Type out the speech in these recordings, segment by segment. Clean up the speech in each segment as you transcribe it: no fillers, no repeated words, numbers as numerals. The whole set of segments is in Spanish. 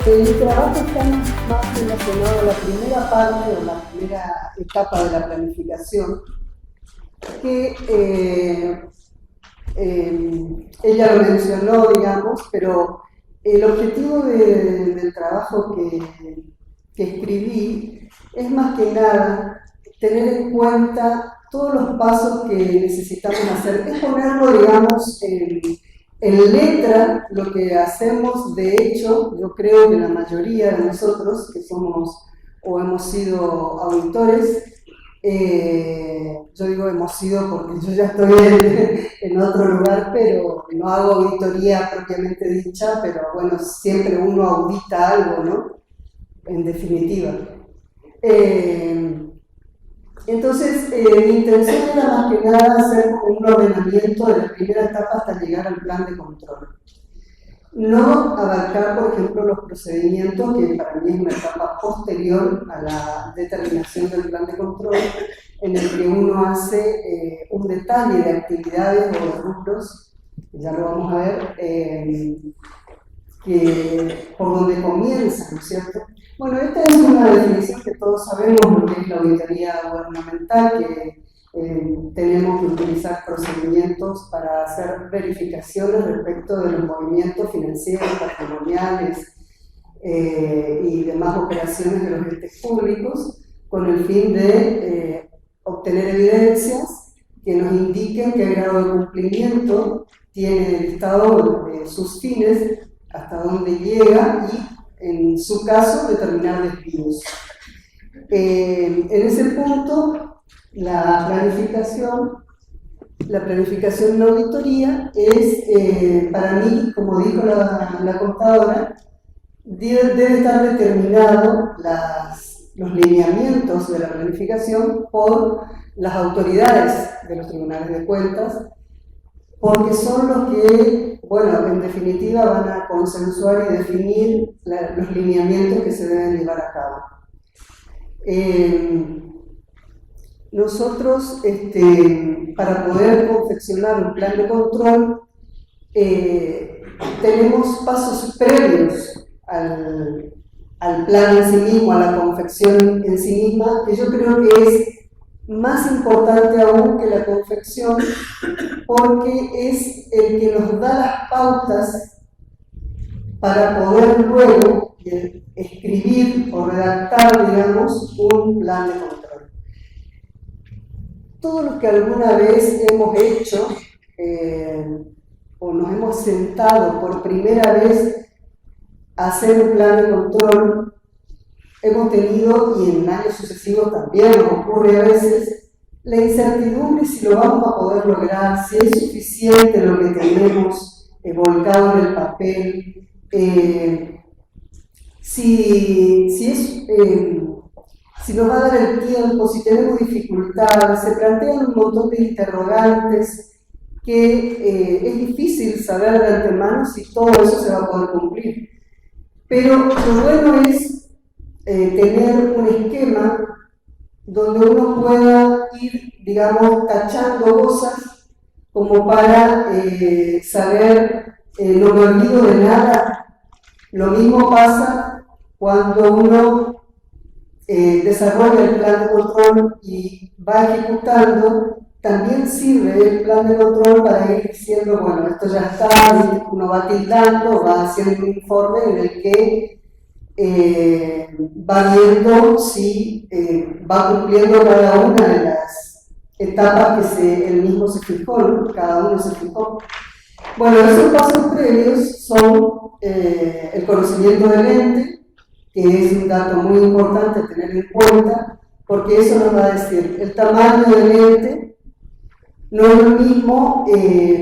El trabajo está más relacionado a la primera parte o la primera etapa de la planificación, que ella lo mencionó, digamos, pero el objetivo del trabajo que escribí es más que nada tener en cuenta todos los pasos que necesitamos hacer, es ponerlo, digamos, en letra lo que hacemos. De hecho, yo creo que la mayoría de nosotros que somos o hemos sido auditores, yo digo hemos sido porque yo ya estoy en otro lugar, pero no hago auditoría propiamente dicha, pero bueno, siempre uno audita algo, ¿no? En definitiva. Entonces, mi intención era más que nada hacer un ordenamiento de la primera etapa hasta llegar al plan de control. No abarcar, por ejemplo, los procedimientos, que para mí es una etapa posterior a la determinación del plan de control, en el que uno hace un detalle de actividades o de rubros, ya lo vamos a ver, que por donde comienza, ¿no es cierto? Bueno, esta es una definición que todos sabemos, lo que es la auditoría gubernamental, que tenemos que utilizar procedimientos para hacer verificaciones respecto de los movimientos financieros, patrimoniales y demás operaciones de los entes públicos, con el fin de obtener evidencias que nos indiquen qué grado de cumplimiento tiene el Estado de sus fines, hasta dónde llega y, en su caso, determinar desvíos. En ese punto, la planificación de auditoría es, para mí, como dijo la contadora, debe estar determinado los lineamientos de la planificación por las autoridades de los tribunales de cuentas, porque son los que, bueno, en definitiva van a consensuar y definir los lineamientos que se deben llevar a cabo. Nosotros, para poder confeccionar un plan de control, tenemos pasos previos al plan en sí mismo, a la confección en sí misma, que yo creo que es más importante aún que la confección, porque es el que nos da las pautas para poder luego escribir o redactar, digamos, un plan de control. Todo lo que alguna vez hemos hecho o nos hemos sentado por primera vez a hacer un plan de control, hemos tenido, y en años sucesivos también nos ocurre a veces, la incertidumbre si lo vamos a poder lograr, si es suficiente lo que tenemos volcado en el papel, si nos va a dar el tiempo, si tenemos dificultades. Se plantean un montón de interrogantes que es difícil saber de antemano si todo eso se va a poder cumplir. Pero lo bueno es tener un esquema donde uno pueda ir, digamos, tachando cosas como para saber, no me olvido de nada. Lo mismo pasa cuando uno desarrolla el plan de control y va ejecutando. También sirve el plan de control para ir diciendo, bueno, esto ya está, uno va tildando, va haciendo un informe en el que va viendo si va cumpliendo cada una de las etapas que él mismo se fijó, ¿no? Cada uno se fijó. Bueno, esos pasos previos son el conocimiento del ente, que es un dato muy importante tener en cuenta, porque eso nos va a decir el tamaño del ente. No es lo mismo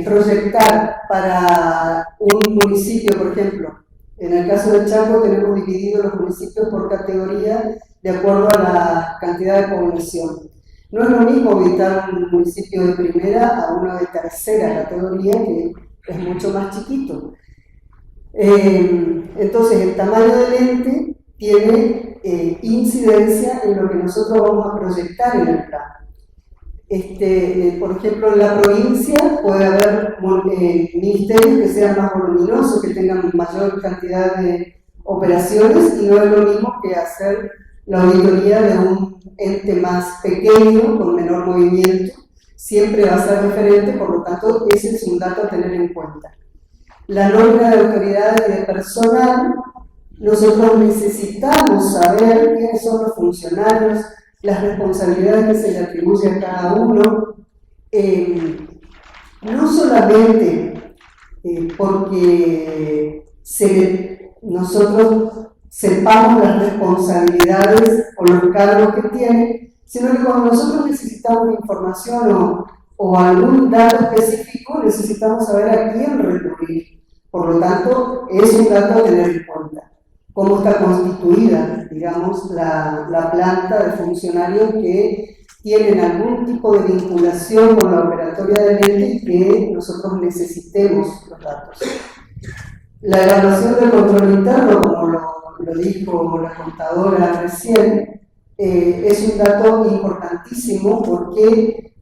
proyectar para un municipio, por ejemplo. En el caso de Chaco tenemos dividido los municipios por categoría de acuerdo a la cantidad de población. No es lo mismo ubicar un municipio de primera a uno de tercera categoría, que es mucho más chiquito. Entonces, el tamaño del ente tiene incidencia en lo que nosotros vamos a proyectar en el plan. Por ejemplo, en la provincia puede haber ministerios que sean más voluminosos, que tengan mayor cantidad operaciones y no es lo mismo que hacer la auditoría de un ente más pequeño, con menor movimiento. Siempre va a ser diferente, por lo tanto, ese es un dato a tener en cuenta. La nómina de autoridades y de personal, nosotros necesitamos saber quiénes son los funcionarios, las responsabilidades que se le atribuye a cada uno, no solamente porque nosotros sepamos las responsabilidades o los cargos que tienen, sino que cuando nosotros necesitamos información o algún dato específico, necesitamos saber a quién recurrir. Por lo tanto, es un dato a tener en cuenta. Cómo está constituida, digamos, la planta de funcionarios que tienen algún tipo de vinculación con la operatoria del ente y que nosotros necesitemos los datos. La evaluación del control interno, como lo dijo la contadora recién, es un dato importantísimo porque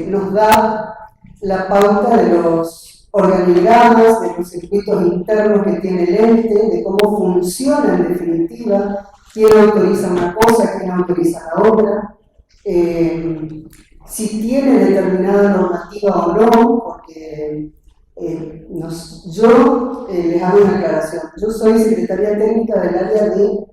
nos da la pauta de los organigramas, de los circuitos internos que tiene el ente, de cómo funciona en definitiva, quién autoriza una cosa, quién autoriza la otra, si tiene determinada normativa o no, porque yo les hago una aclaración. Yo soy secretaria técnica del área de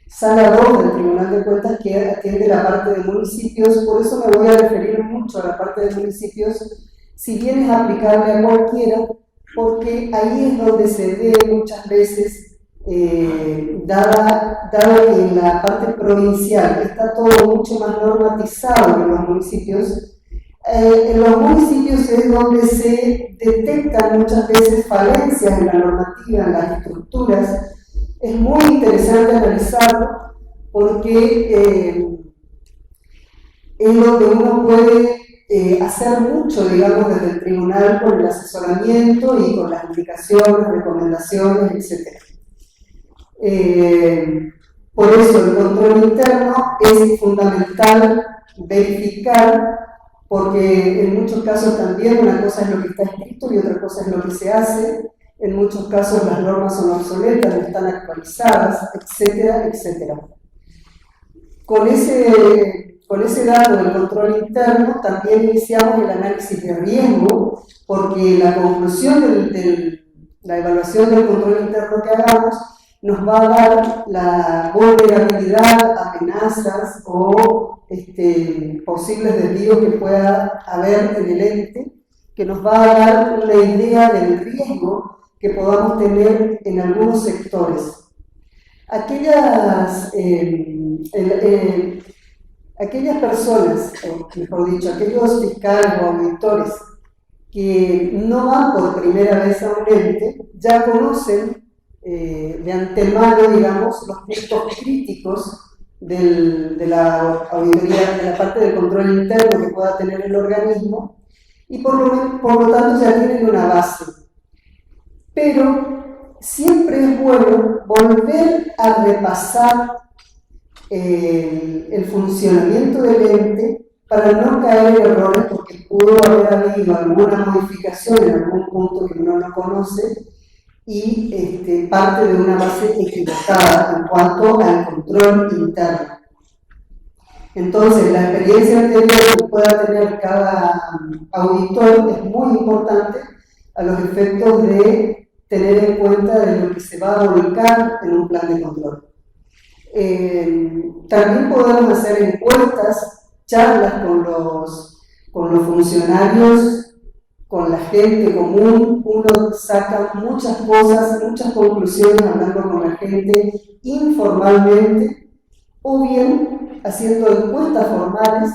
Sala 2 del Tribunal de Cuentas que atiende la parte de municipios, por eso me voy a referir mucho a la parte de municipios, si bien es aplicable a cualquiera, porque ahí es donde se ve muchas veces, dado que en la parte provincial está todo mucho más normatizado que en los municipios, en los municipios es donde se detectan muchas veces falencias en la normativa, en las estructuras. Es muy interesante analizarlo porque es donde uno puede hacer mucho, digamos, desde el tribunal con el asesoramiento y con las indicaciones, recomendaciones, etc. Por eso el control interno es fundamental verificar, porque en muchos casos también una cosa es lo que está escrito y otra cosa es lo que se hace. En muchos casos las normas son obsoletas, no están actualizadas, etcétera, etcétera. Con ese dato del control interno también iniciamos el análisis de riesgo, porque la conclusión de la evaluación del control interno que hagamos nos va a dar la vulnerabilidad, amenazas o posibles desvíos que pueda haber en el ente, que nos va a dar una idea del riesgo que podamos tener en algunos sectores. Aquellas personas, o mejor dicho, aquellos fiscales o auditores que no van por primera vez a un ente, ya conocen de antemano, digamos, los puntos críticos de la auditoría, de la parte del control interno que pueda tener el organismo, y por lo tanto ya tienen una base. Pero siempre es bueno volver a repasar el funcionamiento del ente para no caer en errores, porque pudo haber habido alguna modificación en algún punto que uno no conoce y parte de una base equivocada en cuanto al control interno. Entonces, la experiencia anterior que pueda tener cada auditor es muy importante a los efectos de tener en cuenta de lo que se va a volcar en un plan de control. También podemos hacer encuestas, charlas con los funcionarios, con la gente común. Uno saca muchas cosas, muchas conclusiones hablando con la gente informalmente, o bien haciendo encuestas formales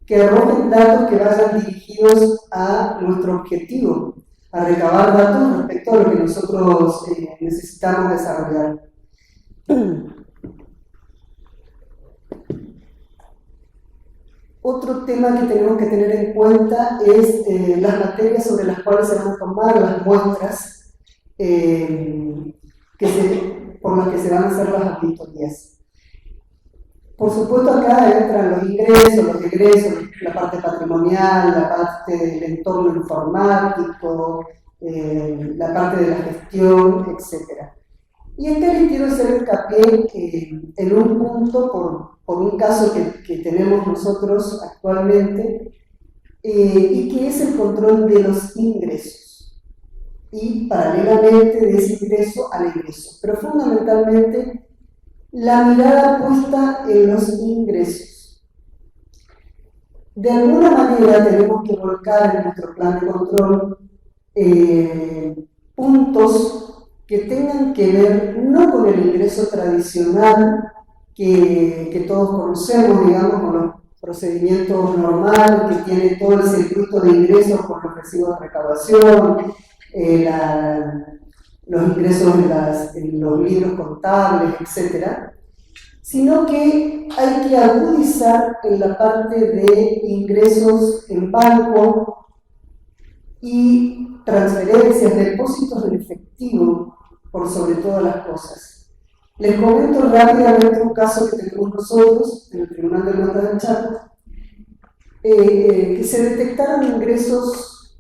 que arrojen datos que vayan dirigidos a nuestro objetivo, a recabar datos respecto a lo que nosotros necesitamos desarrollar. Otro tema que tenemos que tener en cuenta es las materias sobre las cuales se van a tomar las muestras por las que se van a hacer las auditorías. Por supuesto, acá entran los ingresos, los egresos, la parte patrimonial, la parte del entorno informático, la parte de la gestión, etc. Y acá les quiero hacer hincapié en un punto por un caso que tenemos nosotros actualmente, y que es el control de los ingresos, y paralelamente de ese ingreso al egreso, pero fundamentalmente la mirada puesta en los ingresos. De alguna manera tenemos que volcar en nuestro plan de control puntos que tengan que ver no con el ingreso tradicional que todos conocemos, digamos, con los procedimientos normales que tiene todo el circuito de ingresos con los recibos de recaudación, los ingresos en los libros contables, etc., sino que hay que agudizar en la parte de ingresos en banco y transferencias, depósitos en efectivo, por sobre todas las cosas. Les comento rápidamente un caso que tenemos nosotros en el Tribunal de Cuentas del Chaco, que se detectaron ingresos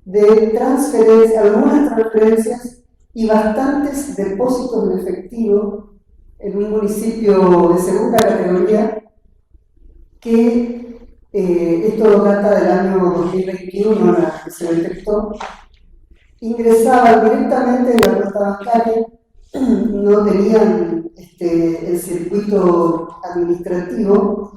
de transferencias, algunas transferencias y bastantes depósitos en efectivo en un municipio de segunda categoría que esto data del año 2021, la que se detectó, ingresaban directamente en la cuenta bancaria, no tenían el circuito administrativo.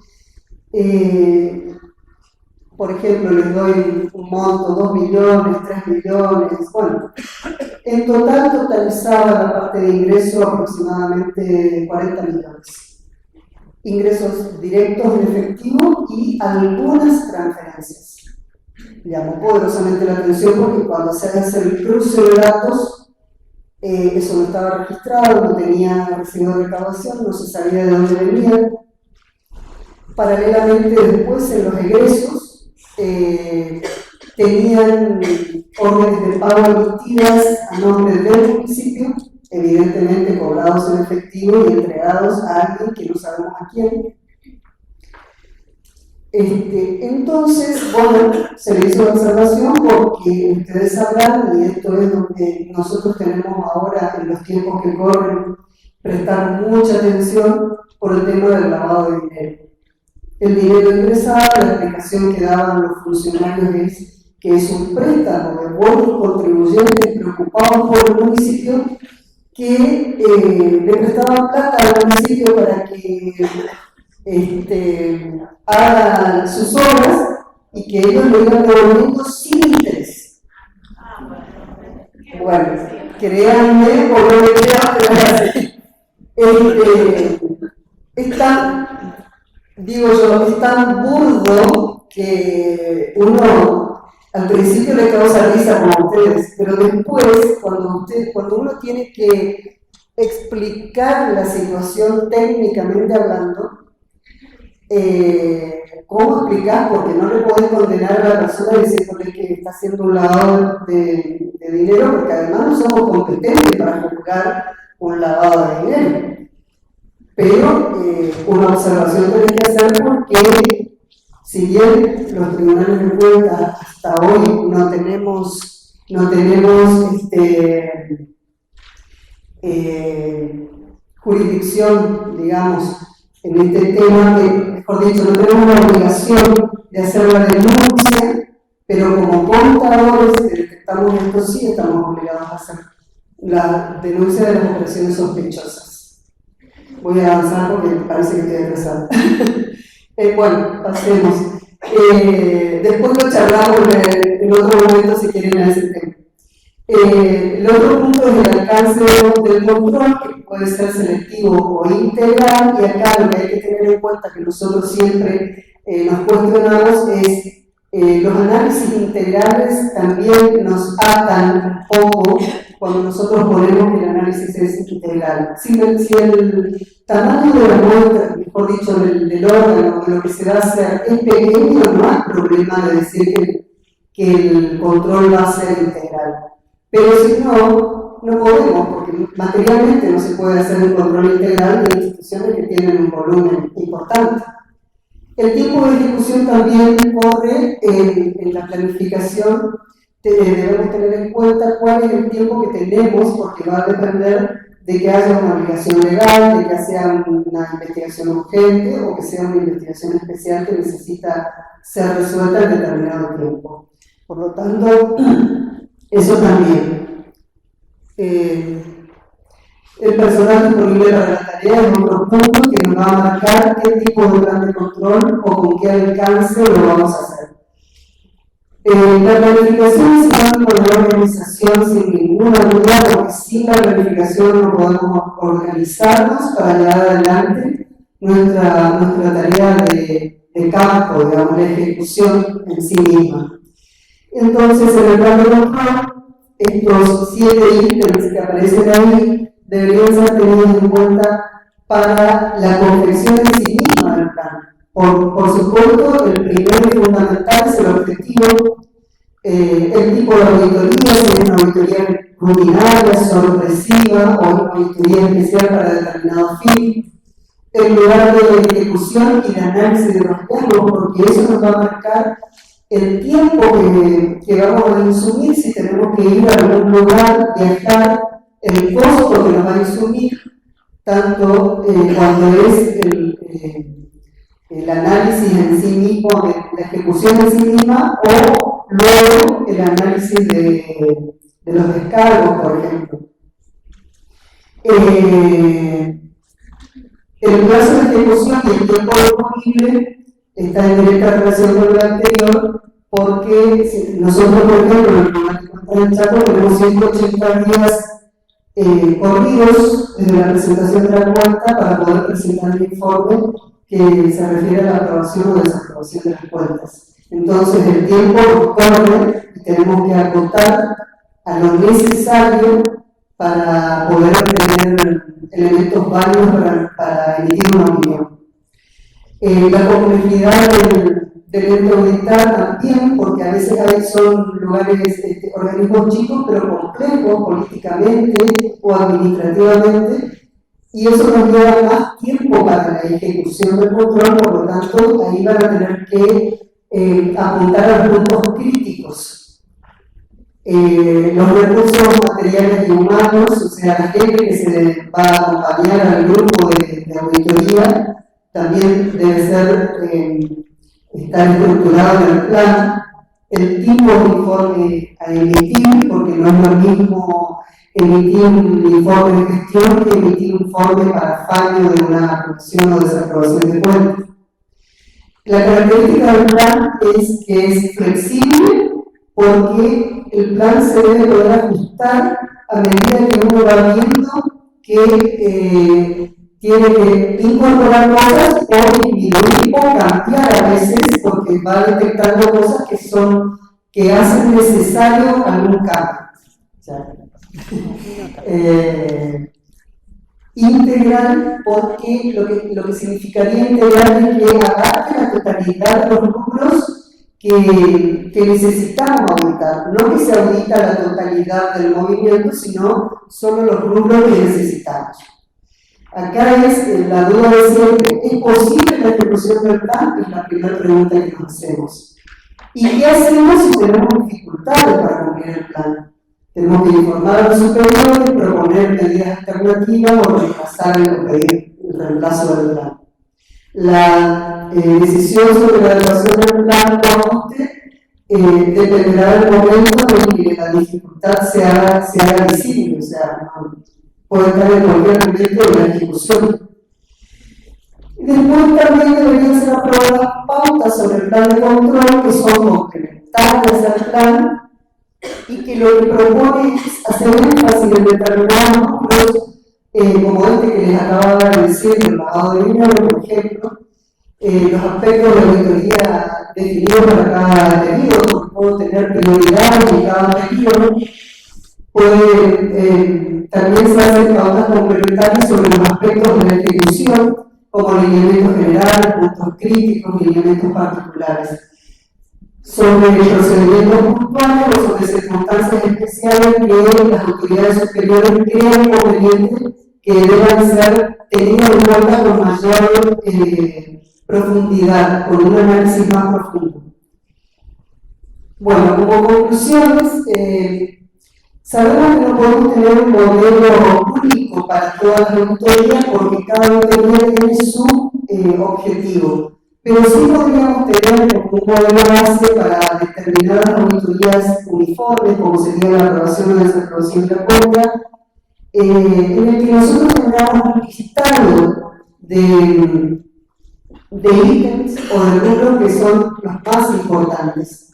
Por ejemplo, les doy un monto, 2 millones, 3 millones, bueno, en total totalizaba la parte de ingreso aproximadamente 40 millones. Ingresos directos en efectivo y algunas transferencias. Llamó poderosamente la atención porque cuando se hace el cruce de datos, eso no estaba registrado, no tenía recibo de recaudación, no se sabía de dónde venía. Paralelamente, después en los egresos, tenían órdenes de pago emitidas a nombre del municipio, evidentemente cobrados en efectivo y entregados a alguien que no sabemos a quién. Entonces, bueno, se le hizo la observación porque ustedes sabrán, y esto es lo que nosotros tenemos ahora en los tiempos que corren, prestar mucha atención por el tema del lavado de dinero. El dinero ingresado, la explicación que daban los funcionarios es que es un préstamo de buenos contribuyentes preocupados por el municipio que le prestaban plata al municipio para que hagan sus obras y que ellos lo iban devolviendo sin interés. Bueno, créanme o no me crean, pero es tan burdo que uno al principio le causa risa como ustedes, pero después, cuando uno tiene que explicar la situación técnicamente hablando, ¿cómo explicar? Porque no le podés condenar a la persona diciéndole que está haciendo un lavado de dinero, porque además no somos competentes para juzgar un lavado de dinero. Pero una observación tenés que hacer porque, si bien los tribunales de cuentas hasta hoy no tenemos jurisdicción, digamos, en este tema, que, mejor dicho, no tenemos la obligación de hacer la denuncia, pero como contadores que detectamos esto, sí estamos obligados a hacer la denuncia de las operaciones sospechosas. Voy a avanzar porque parece que estoy atrasada. Bueno, pasemos. Después lo charlamos en otro momento si quieren a ese tema. El otro punto es el alcance del control, que puede ser selectivo o integral, y acá lo que hay que tener en cuenta, que nosotros siempre nos cuestionamos, es los análisis integrales también nos atan un poco cuando nosotros ponemos que el análisis es integral. Si el tamaño de la muestra, mejor dicho, del órgano, de lo que se va a hacer, es pequeño, no hay problema de decir que el control va a ser integral. Pero si no, no podemos, porque materialmente no se puede hacer un control integral de instituciones que tienen un volumen importante. El tiempo de ejecución también corre en la planificación. Debemos tener en cuenta cuál es el tiempo que tenemos, porque va a depender de que haya una obligación legal, de que sea una investigación urgente o que sea una investigación especial que necesita ser resuelta en determinado tiempo. Por lo tanto, eso también. El personal disponible para la tarea es otro punto que nos va a marcar qué tipo de plan de control o con qué alcance lo vamos a hacer. La planificación es un ámbito de la organización sin ninguna duda, porque sin la planificación no podemos organizarnos para llevar adelante nuestra tarea de campo, digamos, la ejecución en sí misma. Entonces, en el plan de control, estos 7 ítems que aparecen ahí deberían ser tenidos en cuenta para la confección en sí misma del plan. Por supuesto, el primero y fundamental es el objetivo, el tipo de auditoría, si es una auditoría rutinaria, sorpresiva o una auditoría especial para determinado fin, el lugar de ejecución y de análisis de los hallazgos, porque eso nos va a marcar el tiempo que vamos a insumir si tenemos que ir a algún lugar, viajar, el costo que nos va a insumir, tanto cuando es el análisis en sí mismo, la ejecución en sí misma, o luego el análisis de los descargos, por ejemplo. El plazo de ejecución y el tiempo disponible está en directa relación con lo anterior, porque nosotros, por ejemplo, en el programa de Chaco tenemos 180 días corridos desde la presentación de la cuenta para poder presentar el informe que se refiere a la aprobación o desaprobación de las cuentas. Entonces el tiempo corre y tenemos que acotar a lo necesario para poder obtener elementos válidos para emitir una opinión. La complejidad del ente auditar también, porque a veces son lugares, organismos chicos, pero complejos políticamente o administrativamente, y eso nos lleva más tiempo para la ejecución del control, por lo tanto, ahí van a tener que apuntar a los puntos críticos. Los recursos materiales y humanos, o sea, la gente que se va a acompañar al grupo de auditoría, también debe estar estructurado en el plan, el tipo de informe a emitir, porque no es lo mismo emitir un informe de gestión que emitir un informe para fallo de una aprobación o desaprobación de cuentas. La característica del plan es que es flexible, porque el plan se debe poder ajustar a medida que uno va viendo que tiene que incorporar cosas o disminuir o cambiar a veces, porque va detectando cosas que hacen necesario algún cambio. Integral, porque lo que significaría integral es que abarque la totalidad de los rubros que necesitamos auditar, no que se audita la totalidad del movimiento, sino solo los rubros que necesitamos. Acá es la duda de siempre: ¿es posible la ejecución del plan? Es la primera pregunta que nos hacemos. ¿Y qué hacemos si tenemos dificultades para cumplir el plan? Tenemos que informar a los superiores, proponer medidas alternativas o rechazar o pedir el reemplazo del plan. La decisión sobre la evaluación del plan dependerá del momento en que la dificultad se haga visible, o sea, puede estar en cualquier momento de la ejecución. Después también deberían ser aprobadas pautas sobre el plan de control que son complementarias al plan y que lo que propone es hacer énfasis en determinados números, como este que les acababa de decir, el lavado de dinero, por ejemplo, los aspectos de auditoría definidos para cada periodo, puedo tener prioridad en cada periodo, también se hacen pautas complementarias sobre los aspectos de la ejecución, como lineamientos generales, puntos críticos, lineamientos particulares. Sobre procedimientos puntuales o sobre circunstancias especiales que las autoridades superiores crean conveniente que deban ser tenidas en cuenta con mayor profundidad, con un análisis más profundo. Bueno, como conclusiones, Sabemos que no podemos tener un modelo único para todas las auditorías porque cada auditoría tiene su objetivo, pero sí podríamos tener como un modelo base para determinadas auditorías uniformes, como sería la aprobación o la desaprobación de la compra, en el que nosotros tengamos un listado de ítems o de rubros que son los más importantes.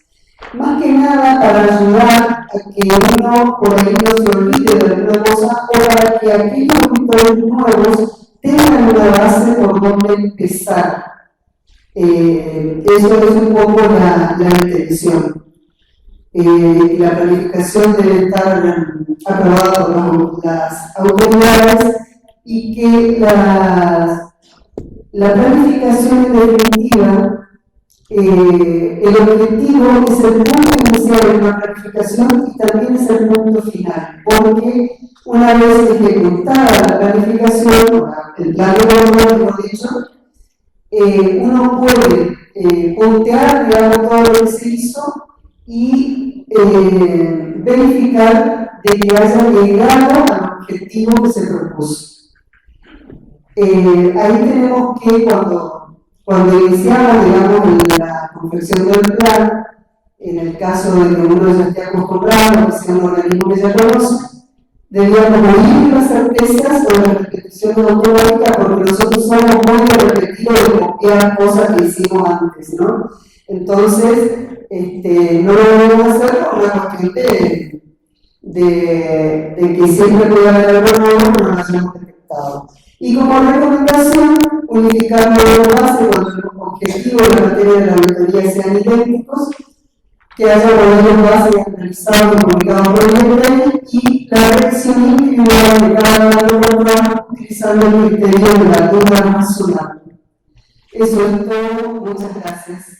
Más que nada para ayudar a que uno por ahí no se olvide de alguna cosa o para que aquellos auditores nuevos tengan una base por donde empezar. Eso es un poco la intención. La planificación debe estar aprobada por las autoridades y que la planificación en definitiva, el objetivo es el punto inicial de la planificación y también es el punto final, porque una vez ejecutada la planificación, el plan de gobierno, mejor dicho, uno puede puntear, digamos, todo lo que se hizo y verificar de que haya llegado al objetivo que se propuso. Ahí tenemos que cuando iniciamos, digamos, la confección del plan, en el caso de que uno ya esté acostumbrado, que sea un organismo que ya conoce, debíamos medir las certezas o las repeticiones automáticas, porque nosotros somos muy repetidos de copiar cosas que hicimos antes, ¿no? Entonces, no lo debemos hacer por una cuestión de que siempre puede haber algo nuevo que no lo hayamos detectado. Y como recomendación, unificar modelos base cuando los objetivos de la materia de la auditoría sean idénticos, que haya modelos base analizados y publicados por el IEP y la revisión individual de cada modelo utilizando el criterio de la duda razonable. Eso es todo. Muchas gracias.